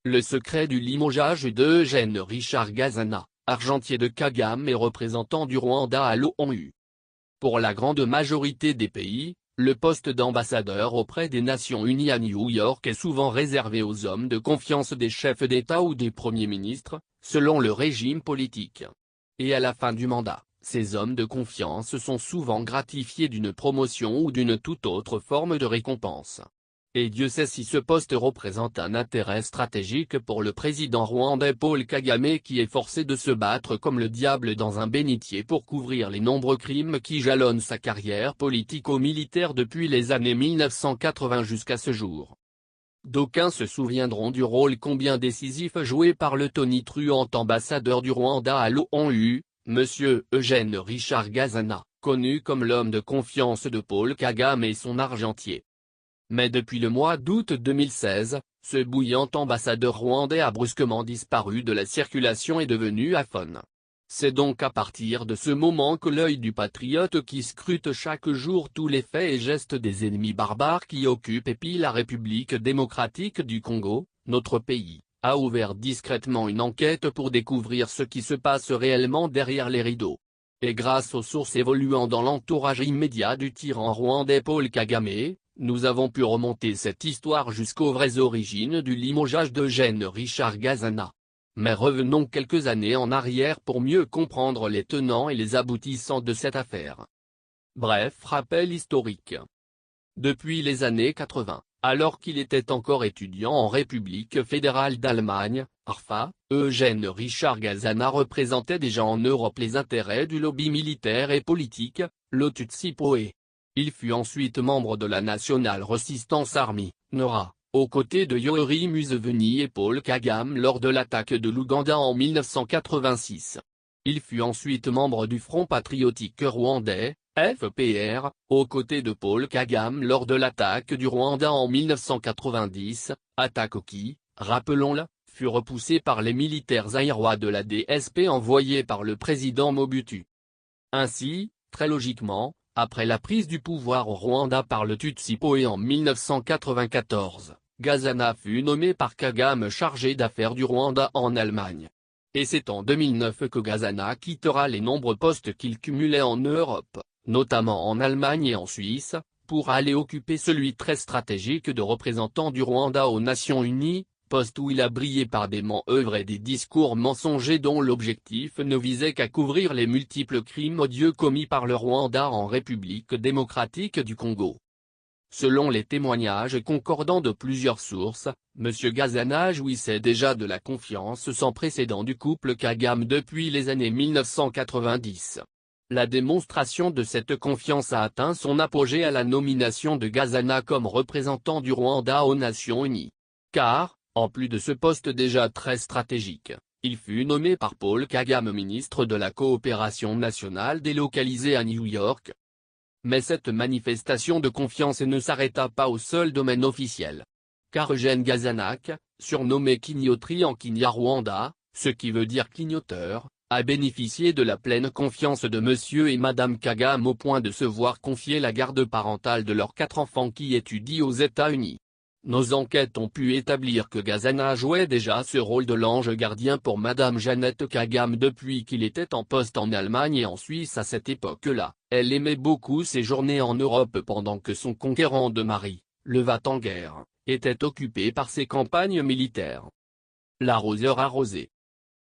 Le secret du limogeage d'Eugène Richard Gazana, argentier de Kagame et représentant du Rwanda à l'ONU. Pour la grande majorité des pays, le poste d'ambassadeur auprès des Nations Unies à New York est souvent réservé aux hommes de confiance des chefs d'État ou des premiers ministres, selon le régime politique. Et à la fin du mandat, ces hommes de confiance sont souvent gratifiés d'une promotion ou d'une toute autre forme de récompense. Et Dieu sait si ce poste représente un intérêt stratégique pour le président rwandais Paul Kagame qui est forcé de se battre comme le diable dans un bénitier pour couvrir les nombreux crimes qui jalonnent sa carrière politico-militaire depuis les années 1980 jusqu'à ce jour. D'aucuns se souviendront du rôle combien décisif joué par le tonitruant ambassadeur du Rwanda à l'ONU, M. Eugène Richard Gazana, connu comme l'homme de confiance de Paul Kagame et son argentier. Mais depuis le mois d'août 2016, ce bouillant ambassadeur rwandais a brusquement disparu de la circulation et devenu aphone. C'est donc à partir de ce moment que l'œil du patriote qui scrute chaque jour tous les faits et gestes des ennemis barbares qui occupent et pillent la République démocratique du Congo, notre pays, a ouvert discrètement une enquête pour découvrir ce qui se passe réellement derrière les rideaux. Et grâce aux sources évoluant dans l'entourage immédiat du tyran rwandais Paul Kagame, nous avons pu remonter cette histoire jusqu'aux vraies origines du limogeage d'Eugène Richard Gazana. Mais revenons quelques années en arrière pour mieux comprendre les tenants et les aboutissants de cette affaire. Bref rappel historique. Depuis les années 80, alors qu'il était encore étudiant en République fédérale d'Allemagne, RFA, Eugène Richard Gazana représentait déjà en Europe les intérêts du lobby militaire et politique, le Tutsi-Poe. Il fut ensuite membre de la National Resistance Army, NORA, aux côtés de Yoweri Museveni et Paul Kagame lors de l'attaque de l'Ouganda en 1986. Il fut ensuite membre du Front patriotique rwandais, FPR, aux côtés de Paul Kagame lors de l'attaque du Rwanda en 1990, attaque qui, rappelons-le, fut repoussée par les militaires zaïrois de la DSP envoyés par le président Mobutu. Ainsi, très logiquement, après la prise du pouvoir au Rwanda par le Tutsi-Poe en 1994, Gazana fut nommé par Kagame chargé d'affaires du Rwanda en Allemagne. Et c'est en 2009 que Gazana quittera les nombreux postes qu'il cumulait en Europe, notamment en Allemagne et en Suisse, pour aller occuper celui très stratégique de représentant du Rwanda aux Nations Unies, poste où il a brillé par des manœuvres et des discours mensongers dont l'objectif ne visait qu'à couvrir les multiples crimes odieux commis par le Rwanda en République démocratique du Congo. Selon les témoignages concordants de plusieurs sources, M. Gazana jouissait déjà de la confiance sans précédent du couple Kagame depuis les années 1990. La démonstration de cette confiance a atteint son apogée à la nomination de Gazana comme représentant du Rwanda aux Nations Unies. Car, en plus de ce poste déjà très stratégique, il fut nommé par Paul Kagame ministre de la Coopération nationale délocalisé à New York. Mais cette manifestation de confiance ne s'arrêta pas au seul domaine officiel. Car Eugène Gazana, surnommé Kinyotri en Kinyarwanda, ce qui veut dire clignoteur, a bénéficié de la pleine confiance de Monsieur et Madame Kagame au point de se voir confier la garde parentale de leurs 4 enfants qui étudient aux États-Unis. Nos enquêtes ont pu établir que Gazana jouait déjà ce rôle de l'ange gardien pour Madame Jeannette Kagame depuis qu'il était en poste en Allemagne et en Suisse à cette époque-là. Elle aimait beaucoup séjourner en Europe pendant que son conquérant de mari, le va-t-en-guerre, était occupé par ses campagnes militaires. L'arroseur arrosé.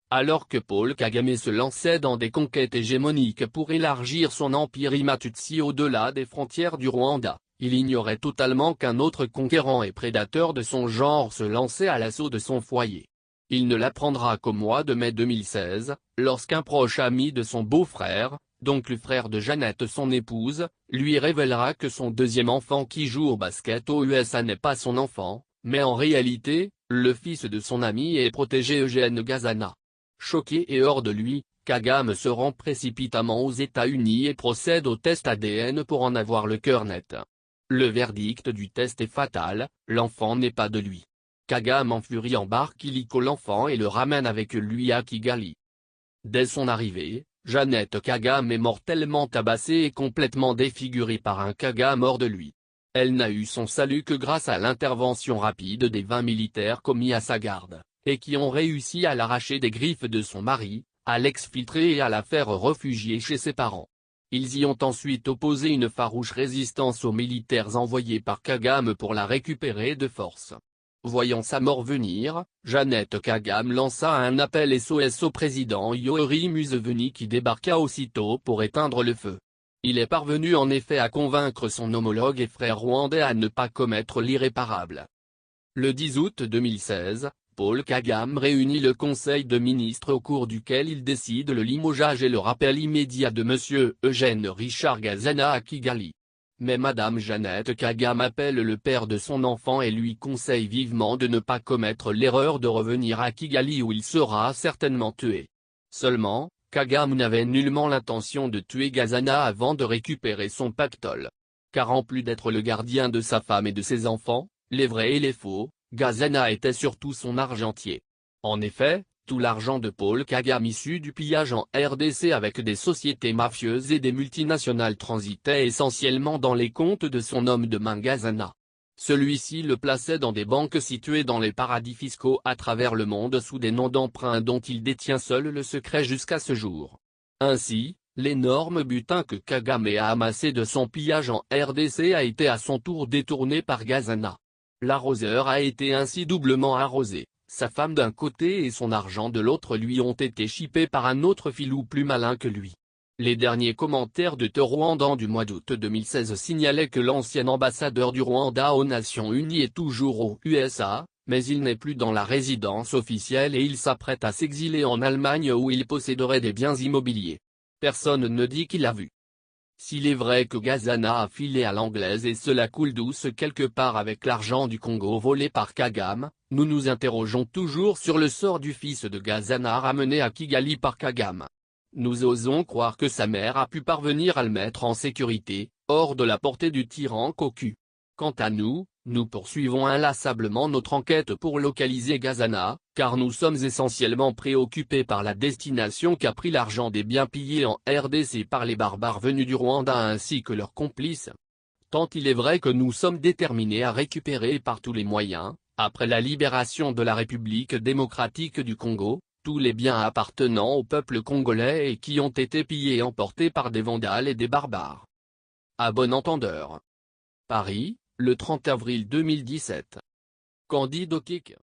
Alors que Paul Kagame se lançait dans des conquêtes hégémoniques pour élargir son empire Imatutsi au-delà des frontières du Rwanda, il ignorait totalement qu'un autre conquérant et prédateur de son genre se lançait à l'assaut de son foyer. Il ne l'apprendra qu'au mois de mai 2016, lorsqu'un proche ami de son beau-frère, donc le frère de Jeannette son épouse, lui révélera que son deuxième enfant qui joue au basket aux USA n'est pas son enfant, mais en réalité, le fils de son ami et protégé Eugène Gazana. Choqué et hors de lui, Kagame se rend précipitamment aux États-Unis et procède au test ADN pour en avoir le cœur net. Le verdict du test est fatal, l'enfant n'est pas de lui. Kagame en furie embarque illico l'enfant et le ramène avec lui à Kigali. Dès son arrivée, Jeannette Kagame est mortellement tabassée et complètement défigurée par un Kagame hors de lui. Elle n'a eu son salut que grâce à l'intervention rapide des 20 militaires commis à sa garde, et qui ont réussi à l'arracher des griffes de son mari, à l'exfiltrer et à la faire réfugier chez ses parents. Ils y ont ensuite opposé une farouche résistance aux militaires envoyés par Kagame pour la récupérer de force. Voyant sa mort venir, Jeannette Kagame lança un appel SOS au président Yoweri Museveni qui débarqua aussitôt pour éteindre le feu. Il est parvenu en effet à convaincre son homologue et frère rwandais à ne pas commettre l'irréparable. Le 10 août 2016, Paul Kagame réunit le Conseil de ministres au cours duquel il décide le limogeage et le rappel immédiat de M. Eugène Richard Gazana à Kigali. Mais Madame Jeannette Kagame appelle le père de son enfant et lui conseille vivement de ne pas commettre l'erreur de revenir à Kigali où il sera certainement tué. Seulement, Kagame n'avait nullement l'intention de tuer Gazana avant de récupérer son pactole. Car en plus d'être le gardien de sa femme et de ses enfants, les vrais et les faux, Gazana était surtout son argentier. En effet, tout l'argent de Paul Kagame issu du pillage en RDC avec des sociétés mafieuses et des multinationales transitait essentiellement dans les comptes de son homme de main Gazana. Celui-ci le plaçait dans des banques situées dans les paradis fiscaux à travers le monde sous des noms d'emprunts dont il détient seul le secret jusqu'à ce jour. Ainsi, l'énorme butin que Kagame a amassé de son pillage en RDC a été à son tour détourné par Gazana. L'arroseur a été ainsi doublement arrosé, sa femme d'un côté et son argent de l'autre lui ont été chippés par un autre filou plus malin que lui. Les derniers commentaires de The Rwandan du mois d'août 2016 signalaient que l'ancien ambassadeur du Rwanda aux Nations Unies est toujours aux USA, mais il n'est plus dans la résidence officielle et il s'apprête à s'exiler en Allemagne où il posséderait des biens immobiliers. Personne ne dit qu'il l'a vu. S'il est vrai que Gazana a filé à l'anglaise et cela coule douce quelque part avec l'argent du Congo volé par Kagame, nous nous interrogeons toujours sur le sort du fils de Gazana ramené à Kigali par Kagame. Nous osons croire que sa mère a pu parvenir à le mettre en sécurité, hors de la portée du tyran cocu. Quant à nous, nous poursuivons inlassablement notre enquête pour localiser Gazana, car nous sommes essentiellement préoccupés par la destination qu'a pris l'argent des biens pillés en RDC par les barbares venus du Rwanda ainsi que leurs complices. Tant il est vrai que nous sommes déterminés à récupérer par tous les moyens, après la libération de la République démocratique du Congo, tous les biens appartenant au peuple congolais et qui ont été pillés et emportés par des vandales et des barbares. À bon entendeur. Paris, le 30 avril 2017. Candide Okik.